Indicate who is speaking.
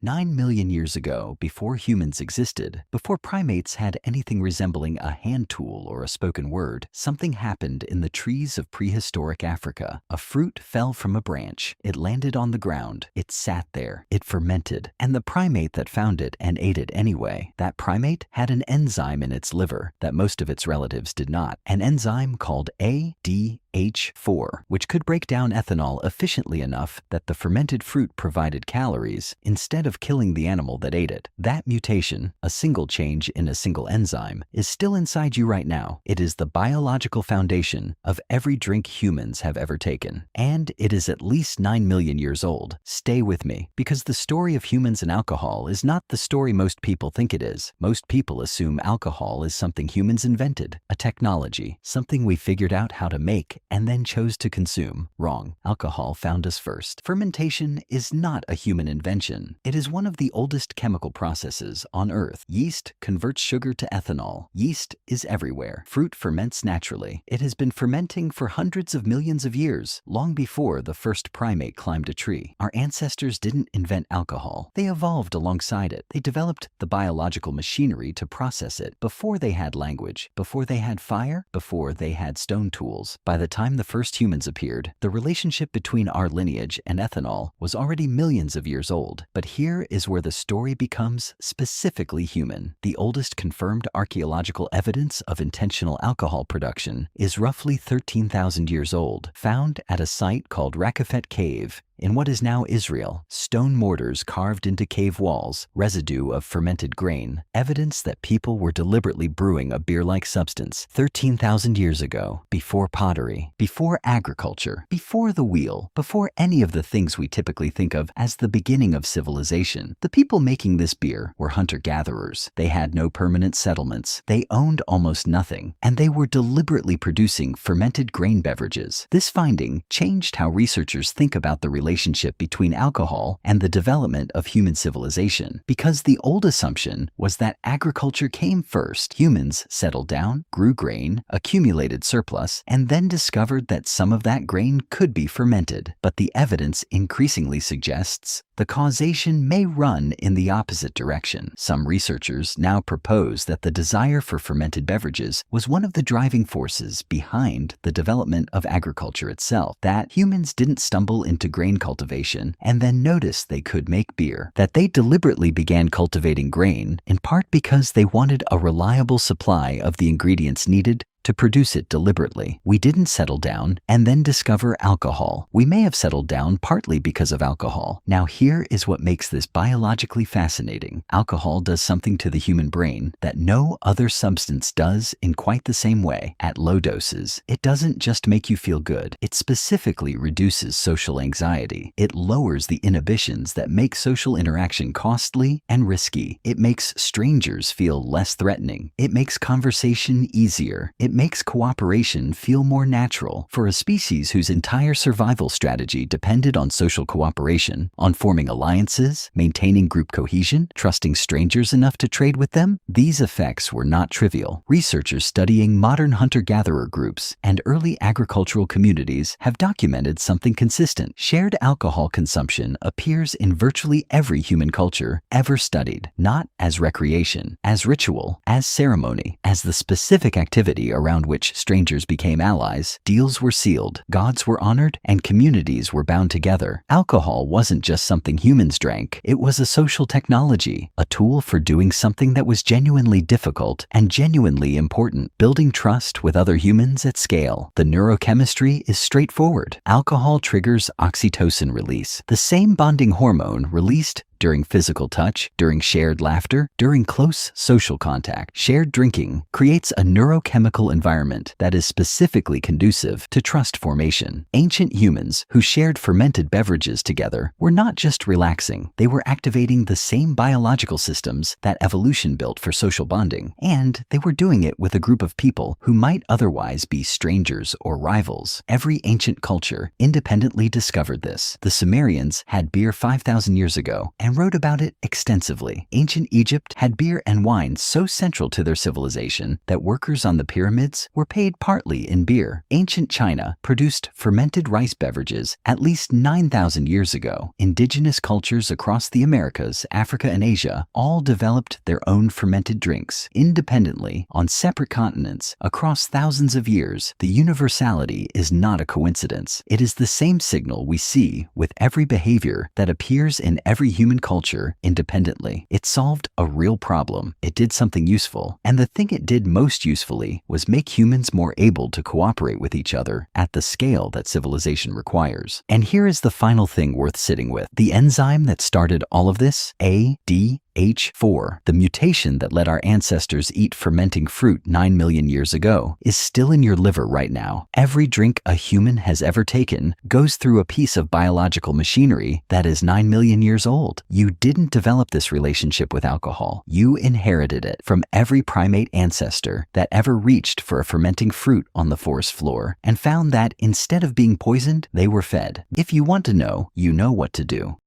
Speaker 1: 9 million years ago, before humans existed, before primates had anything resembling a hand tool or a spoken word, something happened in the trees of prehistoric Africa. A fruit fell from a branch. It landed on the ground. It sat there. It fermented. And the primate that found it and ate it anyway, that primate had an enzyme in its liver that most of its relatives did not. An enzyme called ADH4, which could break down ethanol efficiently enough that the fermented fruit provided calories instead of killing the animal that ate it. That mutation, a single change in a single enzyme, is still inside you right now. It is the biological foundation of every drink humans have ever taken. And it is at least 9 million years old. Stay with me, because the story of humans and alcohol is not the story most people think it is. Most people assume alcohol is something humans invented, a technology, something we figured out how to make and then chose to consume. Wrong. Alcohol found us first. Fermentation is not a human invention. It is one of the oldest chemical processes on Earth. Yeast converts sugar to ethanol. Yeast is everywhere. Fruit ferments naturally. It has been fermenting for hundreds of millions of years, long before the first primate climbed a tree. Our ancestors didn't invent alcohol. They evolved alongside it. They developed the biological machinery to process it before they had language, before they had fire, before they had stone tools. By the time the first humans appeared, the relationship between our lineage and ethanol was already millions of years old. But here is where the story becomes specifically human. The oldest confirmed archaeological evidence of intentional alcohol production is roughly 13,000 years old, found at a site called Rakafet Cave in what is now Israel. Stone mortars carved into cave walls, residue of fermented grain, evidence that people were deliberately brewing a beer-like substance 13,000 years ago, before pottery, before agriculture, before the wheel, before any of the things we typically think of as the beginning of civilization. The people making this beer were hunter-gatherers. They had no permanent settlements. They owned almost nothing, and they were deliberately producing fermented grain beverages. This finding changed how researchers think about the relationship between alcohol and the development of human civilization, because the old assumption was that agriculture came first. Humans settled down, grew grain, accumulated surplus, and then discovered that some of that grain could be fermented. But the evidence increasingly suggests the causation may run in the opposite direction. Some researchers now propose that the desire for fermented beverages was one of the driving forces behind the development of agriculture itself, that humans didn't stumble into grain cultivation and then noticed they could make beer, that they deliberately began cultivating grain in part because they wanted a reliable supply of the ingredients needed to produce it deliberately. We didn't settle down and then discover alcohol. We may have settled down partly because of alcohol. Now here is what makes this biologically fascinating. Alcohol does something to the human brain that no other substance does in quite the same way. At low doses, it doesn't just make you feel good. It specifically reduces social anxiety. It lowers the inhibitions that make social interaction costly and risky. It makes strangers feel less threatening. It makes conversation easier. It makes cooperation feel more natural. For a species whose entire survival strategy depended on social cooperation, on forming alliances, maintaining group cohesion, trusting strangers enough to trade with them, these effects were not trivial. Researchers studying modern hunter-gatherer groups and early agricultural communities have documented something consistent. Shared alcohol consumption appears in virtually every human culture ever studied, not as recreation, as ritual, as ceremony, as the specific activity around which strangers became allies. Deals were sealed, gods were honored, and communities were bound together. Alcohol wasn't just something humans drank. It was a social technology, a tool for doing something that was genuinely difficult and genuinely important, building trust with other humans at scale. The neurochemistry is straightforward. Alcohol triggers oxytocin release, the same bonding hormone released during physical touch, during shared laughter, during close social contact. Shared drinking creates a neurochemical environment that is specifically conducive to trust formation. Ancient humans who shared fermented beverages together were not just relaxing, they were activating the same biological systems that evolution built for social bonding, and they were doing it with a group of people who might otherwise be strangers or rivals. Every ancient culture independently discovered this. The Sumerians had beer 5,000 years ago. and wrote about it extensively. Ancient Egypt had beer and wine so central to their civilization that workers on the pyramids were paid partly in beer. Ancient China produced fermented rice beverages at least 9,000 years ago. Indigenous cultures across the Americas, Africa, and Asia all developed their own fermented drinks independently on separate continents across thousands of years. The universality is not a coincidence. It is the same signal we see with every behavior that appears in every human culture independently. It solved a real problem. It did something useful. And the thing it did most usefully was make humans more able to cooperate with each other at the scale that civilization requires. And here is the final thing worth sitting with. The enzyme that started all of this, ADH4, the mutation that let our ancestors eat fermenting fruit 9 million years ago, is still in your liver right now. Every drink a human has ever taken goes through a piece of biological machinery that is 9 million years old. You didn't develop this relationship with alcohol. You inherited it from every primate ancestor that ever reached for a fermenting fruit on the forest floor and found that instead of being poisoned, they were fed. If you want to know, you know what to do.